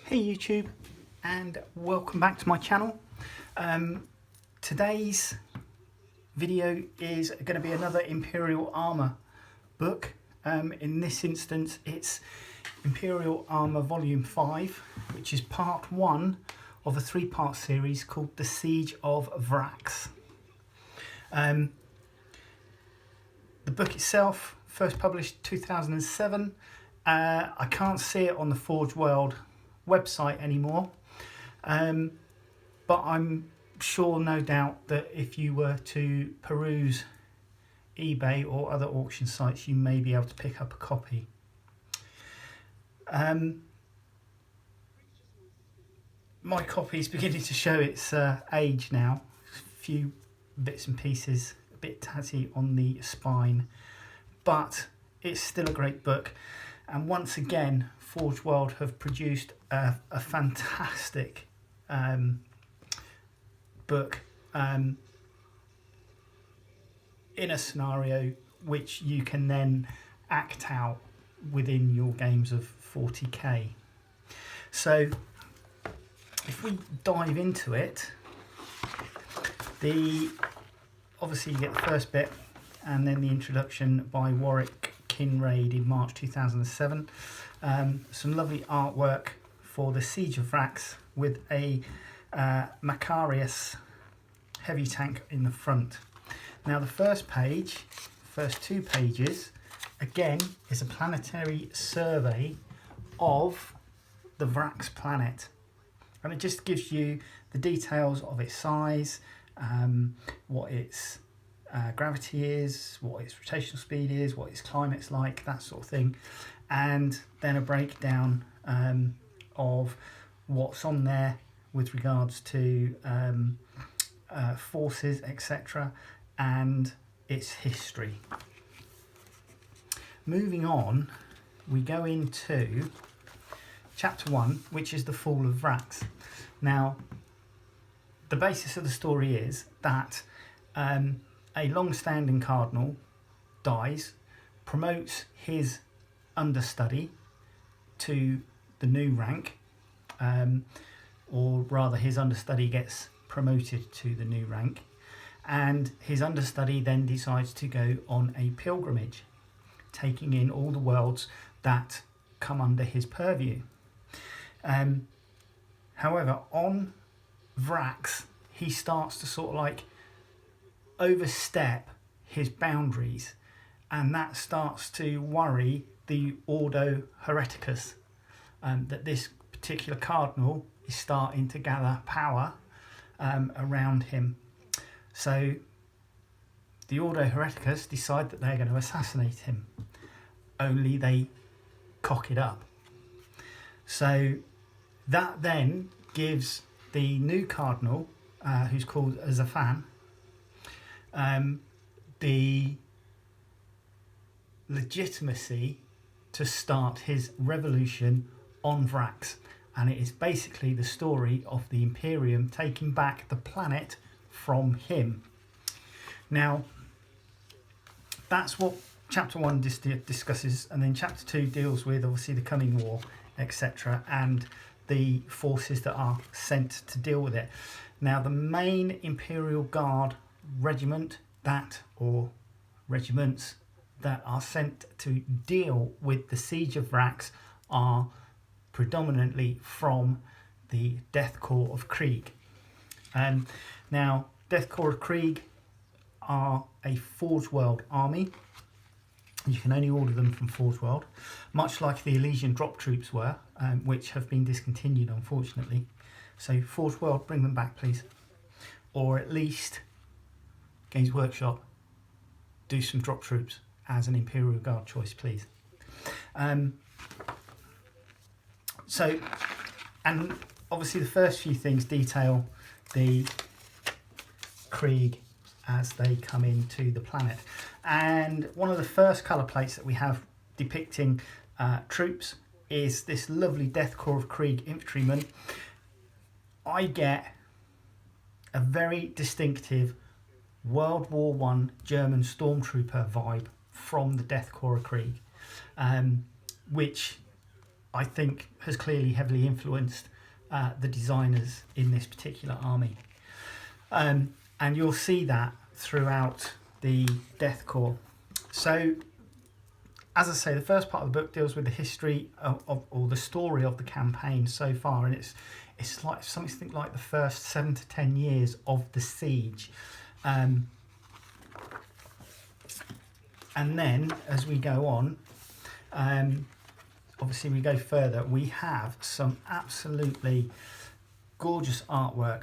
Hey YouTube, and welcome back to my channel. Today's video is going to be another Imperial Armour book. In this instance it's Imperial Armour Volume 5, which is part 1 of a 3-part series called the Siege of Vraks. The book itself, first published 2007. I can't see it on the Forgeworld website anymore, but I'm sure, no doubt, that if you were to peruse eBay or other auction sites, you may be able to pick up a copy. My copy is beginning to show its age now. A few bits and pieces, a bit tatty on the spine, but it's still a great book. And once again, Forgeworld have produced a fantastic book in a scenario which you can then act out within your games of 40k. So if we dive into it, obviously you get the first bit and then the introduction by Warwick Kinraid in March 2007. Some lovely artwork for the Siege of Vraks with a Macarius heavy tank in the front. Now the first two pages, again, is a planetary survey of the Vraks planet, and it just gives you the details of its size, what its gravity is, what its rotational speed is, what its climate's like, that sort of thing, and then a breakdown of what's on there with regards to forces, etc., and its history. Moving on, we go into chapter 1, which is the Fall of Vraks. Now, the basis of the story is that a long-standing cardinal dies, promotes his understudy to the new rank, or rather his understudy gets promoted to the new rank, and his understudy then decides to go on a pilgrimage, taking in all the worlds that come under his purview. However, on Vraks, he starts to sort of like overstep his boundaries, and that starts to worry the Ordo Hereticus, that this particular cardinal is starting to gather power around him. So the Ordo Hereticus decide that they're going to assassinate him, only they cock it up. So that then gives the new cardinal, who's called Zafan, the legitimacy to start his revolution on Vraks, and it is basically the story of the Imperium taking back the planet from him. Now, that's what chapter 1 discusses, and then chapter 2 deals with obviously the coming war, etc., and the forces that are sent to deal with it. Now, the main Imperial Guard regiment or regiments that are sent to deal with the Siege of Vraks are predominantly from the Death Corps of Krieg. Now, Death Corps of Krieg are a Forgeworld army. You can only order them from Forgeworld, much like the Elysian drop troops were, which have been discontinued, unfortunately. So Forgeworld, bring them back, please. Or at least Games Workshop, do some drop troops as an Imperial Guard choice, please. So, and obviously the first few things detail the Krieg as they come into the planet. And one of the first colour plates that we have depicting troops is this lovely Death Corps of Krieg infantryman. I get a very distinctive World War I German stormtrooper vibe from the Death Corps of Krieg, which I think has clearly heavily influenced the designers in this particular army. And you'll see that throughout the Death Corps. So, as I say, the first part of the book deals with the history of or the story of the campaign so far, and it's like something like the first 7 to 10 years of the siege. And then as we go on, obviously we go further, we have some absolutely gorgeous artwork,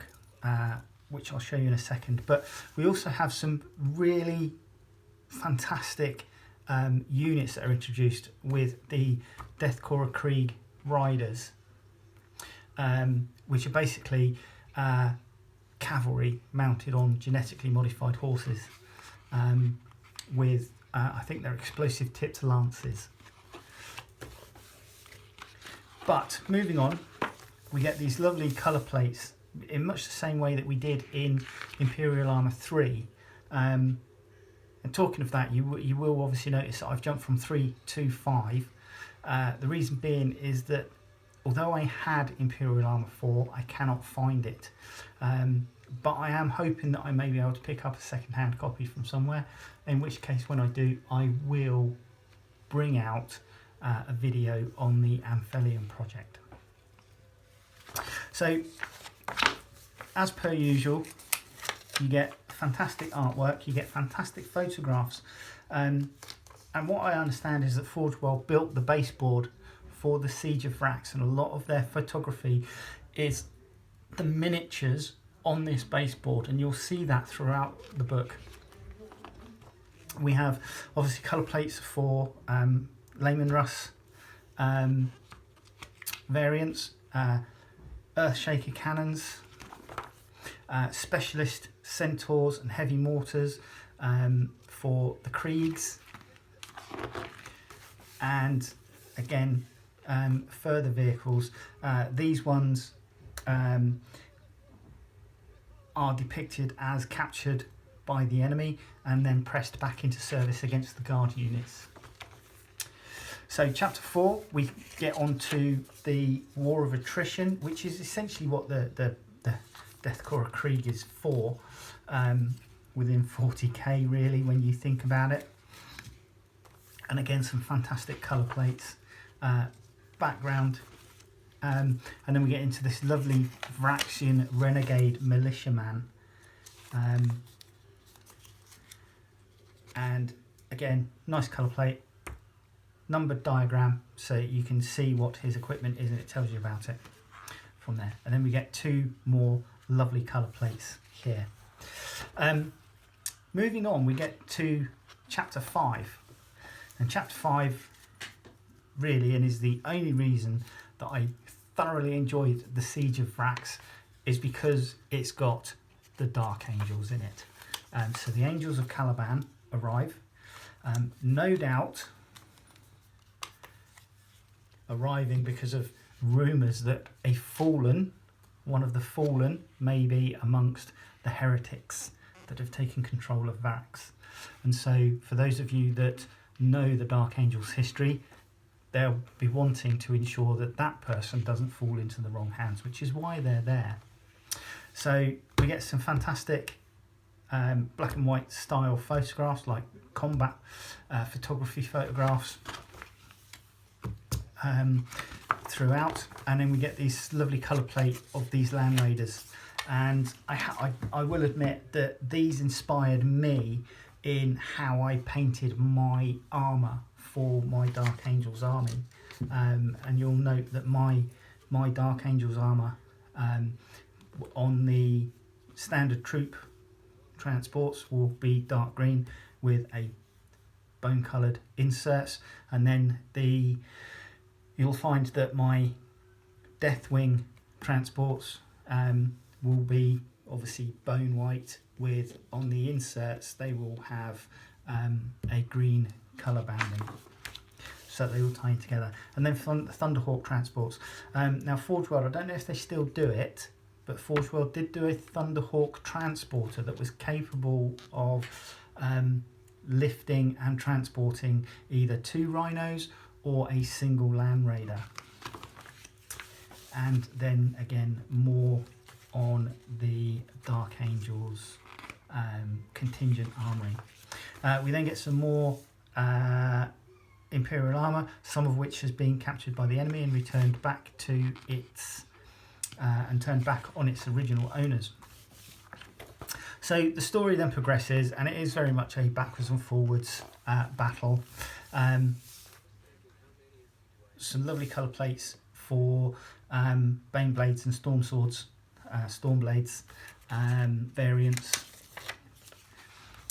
which I'll show you in a second, but we also have some really fantastic units that are introduced with the Death Corps Krieg riders, which are basically cavalry mounted on genetically modified horses, with I think they're explosive tipped lances. But moving on, we get these lovely colour plates in much the same way that we did in Imperial Armour 3. And talking of that, you will obviously notice that I've jumped from 3 to 5. The reason being is that although I had Imperial Armour 4, I cannot find it. But I am hoping that I may be able to pick up a second-hand copy from somewhere, in which case when I do, I will bring out a video on the Amphellion project. So, as per usual, you get fantastic artwork, you get fantastic photographs, and what I understand is that Forgeworld built the baseboard for the Siege of Vraks, and a lot of their photography is the miniatures on this baseboard, and you'll see that throughout the book. We have obviously colour plates for Lehman Russ variants, Earthshaker cannons, specialist centaurs and heavy mortars for the Kriegs, and again further vehicles. These ones are depicted as captured by the enemy and then pressed back into service against the guard units. So chapter 4, we get on to the War of Attrition, which is essentially what the Death Corps Krieg is for, within 40k really when you think about it. And again, some fantastic colour plates, background, and then we get into this lovely Vraxian renegade militiaman, and again, nice colour plate, numbered diagram so you can see what his equipment is and it tells you about it from there. And then we get 2 more lovely colour plates here. Moving on, we get to chapter 5, and chapter 5 really, and is the only reason that I thoroughly enjoyed the Siege of Vraks, is because it's got the Dark Angels in it. So the Angels of Caliban arrive, no doubt arriving because of rumours that a fallen, one of the fallen, may be amongst the heretics that have taken control of Vraks. And so for those of you that know the Dark Angels history, they'll be wanting to ensure that that person doesn't fall into the wrong hands, which is why they're there. So we get some fantastic black and white style photographs, like combat photography photographs throughout, and then we get these lovely colour plate of these Land Raiders, and I will admit that these inspired me in how I painted my armour for my Dark Angels army, and you'll note that my Dark Angels armour on the standard troop transports will be dark green with a bone coloured inserts, and then you'll find that my Deathwing transports will be obviously bone white, with on the inserts they will have a green colour banding, so they all tie in together. And then Thunderhawk transports. Now Forgeworld, I don't know if they still do it, but Forgeworld did do a Thunderhawk transporter that was capable of lifting and transporting either 2 rhinos or a single Land Raider. and then again more on the Dark Angels contingent armoury. We then get some more Imperial armour, some of which has been captured by the enemy and returned back to its and turned back on its original owners. So the story then progresses, and it is very much a backwards and forwards battle. Some lovely colour plates for Bane Blades and Storm Swords, Storm Blades variants.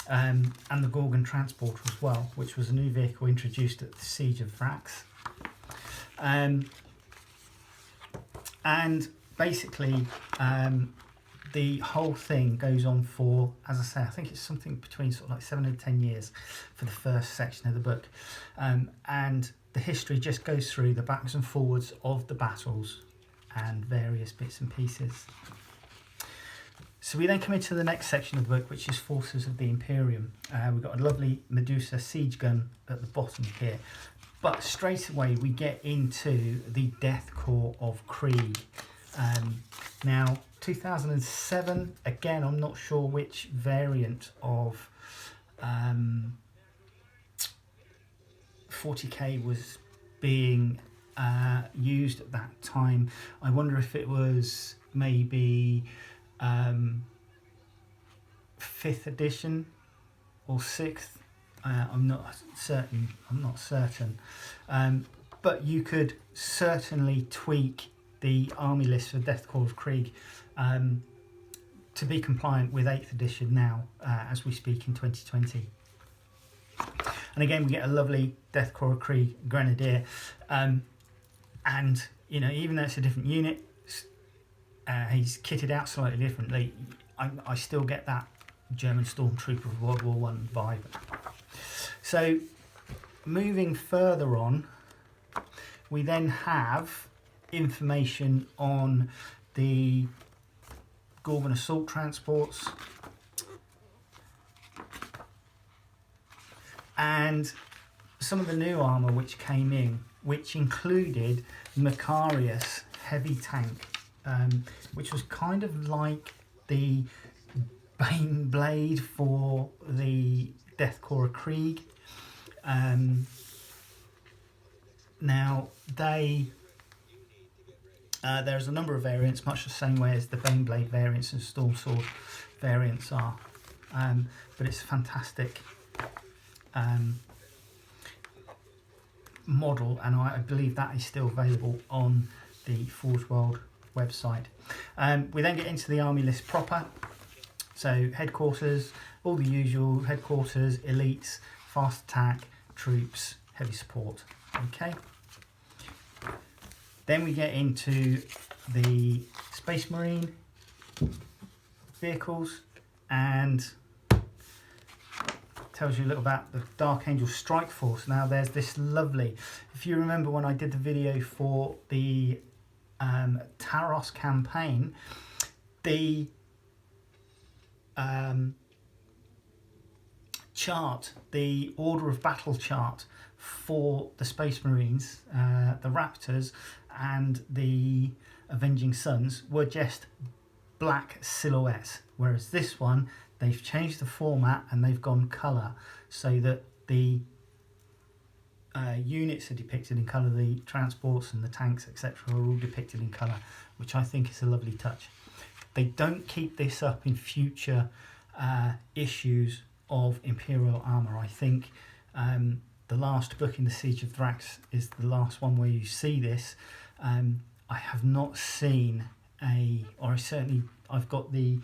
And the Gorgon Transporter as well, which was a new vehicle introduced at the Siege of Vraks. And basically, the whole thing goes on for, as I say, I think it's something between sort of like 7 and 10 years for the first section of the book. And the history just goes through the backs and forwards of the battles and various bits and pieces. So we then come into the next section of the book, which is Forces of the Imperium. We've got a lovely Medusa siege gun at the bottom here. But straight away we get into the Death Corps of Krieg. Now, 2007, again, I'm not sure which variant of 40k was being used at that time. I wonder if it was maybe 5th edition or 6th. I'm not certain. But you could certainly tweak the army list for Death Corps of Krieg to be compliant with 8th edition now, as we speak in 2020. And again, we get a lovely Death Corps of Krieg Grenadier, and you know, even though it's a different unit, he's kitted out slightly differently. I still get that German Stormtrooper of World War I vibe. So, moving further on, we then have information on the Gorgon assault transports and some of the new armour which came in, which included Macarius heavy tank, which was kind of like the Bane Blade for the Death Corps of Krieg. Now there's a number of variants, much the same way as the Bane Blade variants and Storm Sword variants are, but it's a fantastic model, and I believe that is still available on the Forgeworld website. We then get into the army list proper. So headquarters, all the usual headquarters, elites, fast attack, troops, heavy support. Okay. Then we get into the Space Marine vehicles, and tells you a little about the Dark Angel Strike Force. Now there's this lovely, if you remember when I did the video for the Taros campaign, the chart, the order of battle chart for the Space Marines, the Raptors and the Avenging Suns were just black silhouettes, whereas this one, they've changed the format and they've gone colour so that the units are depicted in colour, the transports and the tanks, etc., are all depicted in colour, which I think is a lovely touch. They don't keep this up in future issues of Imperial Armour. I think the last book in the Siege of Vraks is the last one where you see this. I have not seen I've got the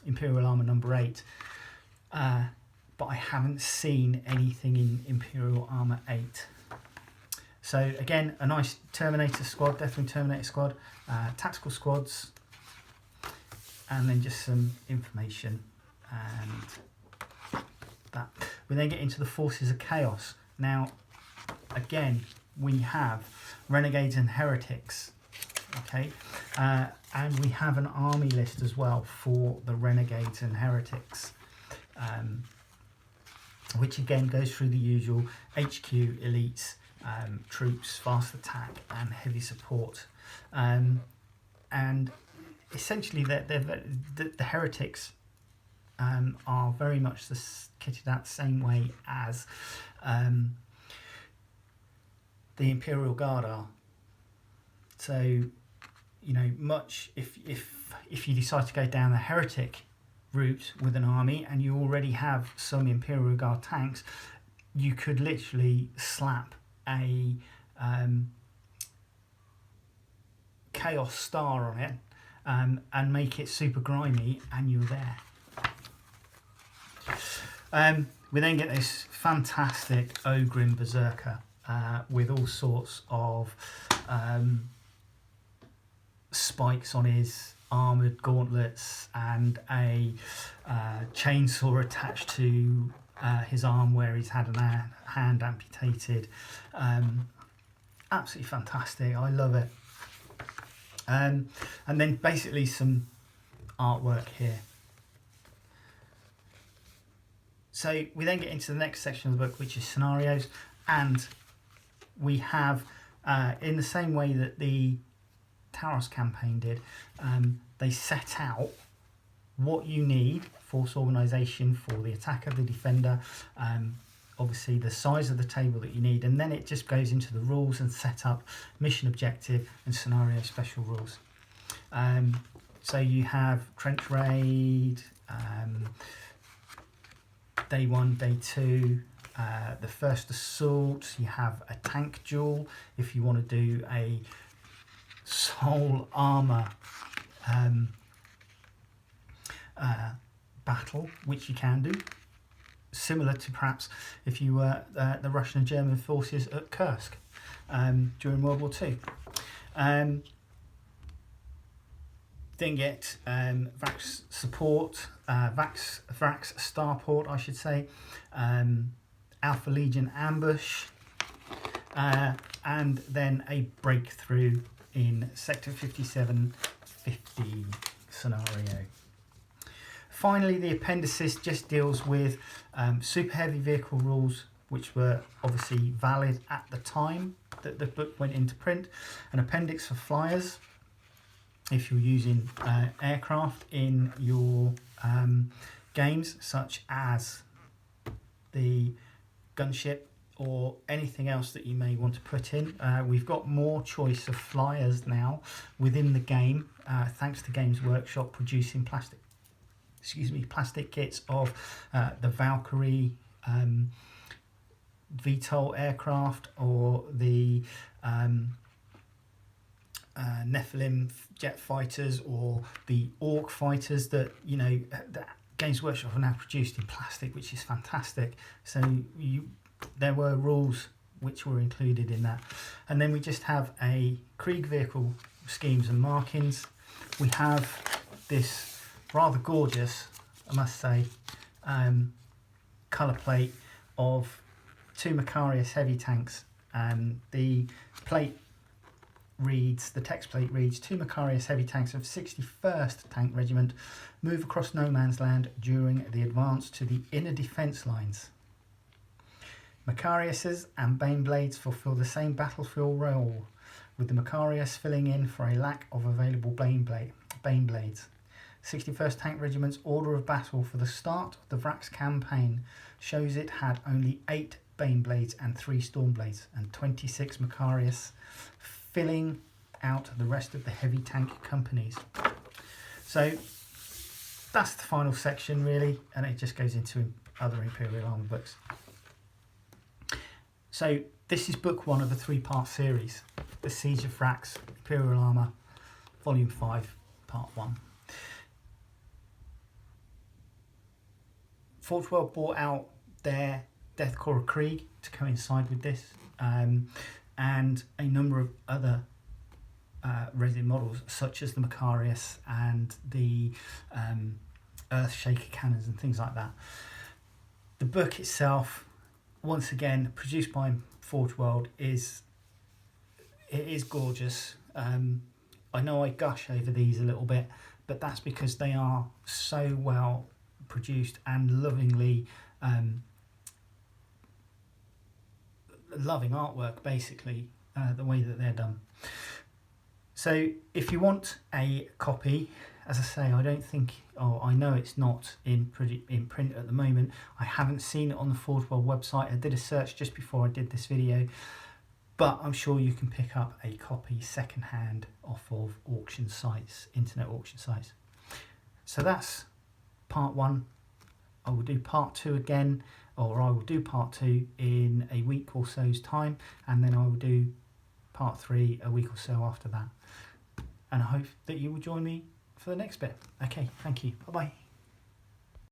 Imperial Armour number 8, but I haven't seen anything in Imperial Armour 8. So again, a nice Terminator squad, definitely Terminator squad, tactical squads, and then just some information and that. We then get into the Forces of Chaos. Now, again, we have Renegades and Heretics, okay, and we have an army list as well for the Renegades and Heretics, which again goes through the usual HQ, elites, troops, fast attack, and heavy support. And essentially, the heretics are very much kitted out the same way as the Imperial Guard are. So, you know, much if you decide to go down the heretic route with an army and you already have some Imperial Guard tanks, you could literally slap a Chaos Star on it and make it super grimy, and you're there. We then get this fantastic Ogrim Berserker with all sorts of spikes on his armoured gauntlets and a chainsaw attached to his arm where he's had a hand amputated. Absolutely fantastic. I love it. And then basically some artwork here. So we then get into the next section of the book, which is scenarios, and we have, in the same way that the Taros campaign did, they set out what you need, force organisation for the attacker, the defender, obviously the size of the table that you need, and then it just goes into the rules and set up mission objective and scenario special rules. So you have trench raid, day 1, day 2, the first assault. You have a tank duel if you want to do a soul armour battle, which you can do, similar to perhaps if you were the Russian and German forces at Kursk during World War II. Then get Vraks support, Vraks starport, I should say, Alpha Legion ambush, and then a breakthrough in Sector 5750 scenario. Finally, the Appendices just deals with super heavy vehicle rules, which were obviously valid at the time that the book went into print. An appendix for flyers, if you're using aircraft in your games, such as the gunship or anything else that you may want to put in. We've got more choice of flyers now within the game, thanks to Games Workshop producing plastic kits of the Valkyrie VTOL aircraft, or the Nephilim jet fighters, or the Orc fighters that, you know, that Games Workshop have now produced in plastic, which is fantastic. So there were rules which were included in that. And then we just have a Krieg vehicle schemes and markings. We have this rather gorgeous, I must say, colour plate of 2 Macarius heavy tanks. The plate reads, the text plate reads, 2 Macarius heavy tanks of 61st Tank Regiment move across no man's land during the advance to the inner defence lines. Macariuses and Baneblades fulfill the same battlefield role, with the Macarius filling in for a lack of available Baneblades. 61st Tank Regiment's order of battle for the start of the Vraks campaign shows it had only 8 Baneblades and 3 Stormblades, and 26 Macarius, filling out the rest of the heavy tank companies. So that's the final section, really, and it just goes into other Imperial armour books. So this is book 1 of a 3-part series, The Siege of Vraks, Imperial Armour, Volume 5, Part 1. Forgeworld brought out their Death Corps of Krieg to coincide with this, and a number of other resin models, such as the Macarius and the Earthshaker cannons and things like that. The book itself, once again produced by Forgeworld, is gorgeous. I know I gush over these a little bit, but that's because they are so well produced and lovingly loving artwork, basically, the way that they're done. So if you want a copy, as I say, I don't think, I know it's not in print at the moment. I haven't seen it on the Forgeworld website. I did a search just before I did this video, but I'm sure you can pick up a copy secondhand off of auction sites, internet auction sites. So that's part 1. I will do part 2 again, or I will do part 2 in a week or so's time, and then I will do part 3 a week or so after that. And I hope that you will join me for the next bit. Okay, thank you. Bye-bye.